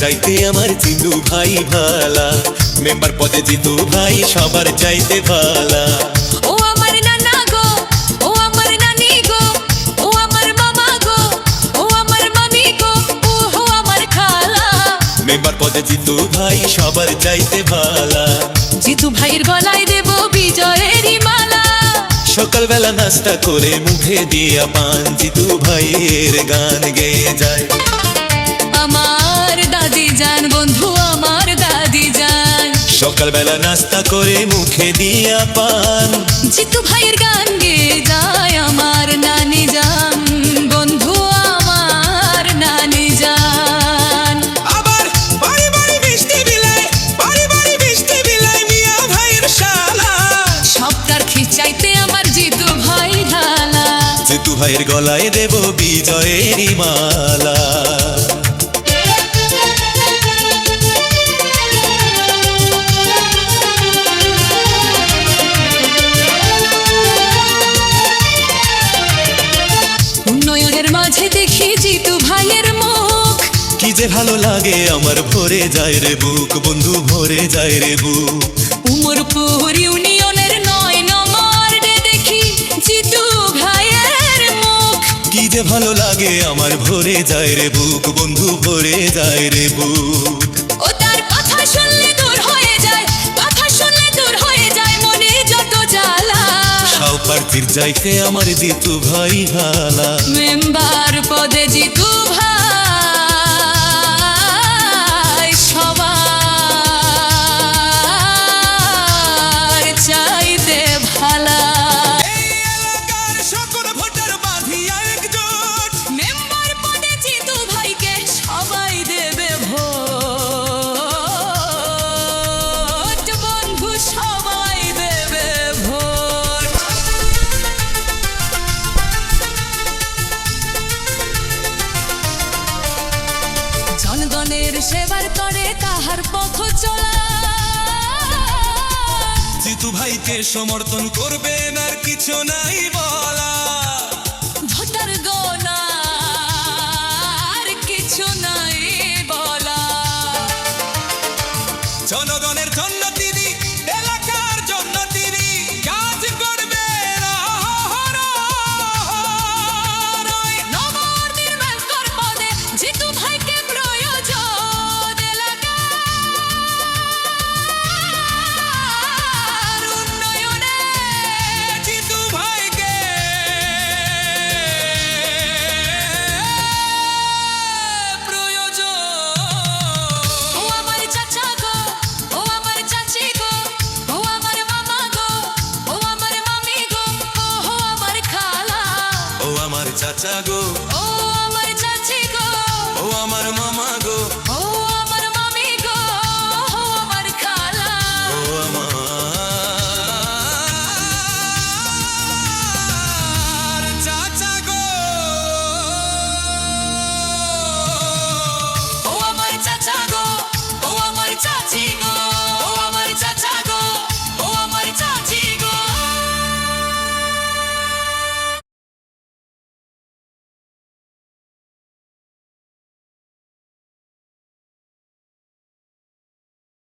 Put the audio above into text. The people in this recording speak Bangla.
চাইতে আমার জিতু ভাই ভালা, মেম্বার পদে জিতু ভাই সবার চাইতে ভালা। ও আমার নানা গো, ও আমার নানি গো, ও আমার মামা গো, ও আমার মামি গো, ও আমার খালা। মেম্বার পদে জিতু ভাই সবার চাইতে ভালা। জিতু ভাইয়ের গলায় দেব বিজয়েরই মালা। সকালবেলা নাস্তা করে মুখে দিয়া পান, জিতু ভাইয়ের গান গেয়ে যায়। আমার দাদি জান বন্ধু, আমার দাদি জান। সকালবেলা নাস্তা করে মুখে দিয়া পান, জিতু ভাইয়ের গান গেয়ে যায় আমার নানি জান বন্ধু, আমার নানি জান। আবার বাড়ি বাড়ি বৃষ্টি বিলায়, বাড়ি বাড়ি বৃষ্টি বিলায় মিয়া ভাইয়ের শালা। সবটার খিচাইতে আমার জিতু ভাই ঢালা। জিতু ভাইয়ের গলায় দেব বিজয়েরই মালা। উন্নয়নের মাঝে দেখি জিতু ভাইয়ের মুখ, কি যে ভালো লাগে আমার, ভরে যায় রে বুক বন্ধু, ভরে যায় রে বুক। উমরপুর ইউনিয়নের ৯ নম্বর দেখি জিতু ভাইয়ের মুখ। কি যে ভালো লাগে আমার, ভরে যায় রে বুক বন্ধু, ভরে যায় রে বুক। ও তার কথা শুনলে দূর হয়ে যায়, কথা শুনলে দূর হয়ে যায় মনে যত জ্বালা। সব প্রার্থীর যাইতে আমার জিতু ভাই ভালা। মেম্বার পদে জিতু ভাই সবার চাইতে ভালা। মেম্বার পদে জিতু ভাইকে সবাই দেবে ভোট বন্ধু, সবাই দেবে ভোট। জনগণের সেবার করে তাহার পক্ষ চলা। জিতু ভাইকে সমর্থন করবেন আর কিছু নাই বলা। ভোটার গণার কিছু নাই বলা। জনগণের জন্য তিনি, এলাকার জন্য তিনি কাজ করবেন অহরহ। নবনির্বাচন পদে জিতু ভাইকে প্রয়োজন। এলাকার উন্নয়নে জিতু ভাইকে প্রয়োজন। ও আমার চাচা গো, ও আমার চাচি গো, ও আমার মামা গো, ও আমার মামি গো, ও আমার খালা। ও আমার চাচা গো, ও আমার চাচি গো, ও আমার মামা গো, ও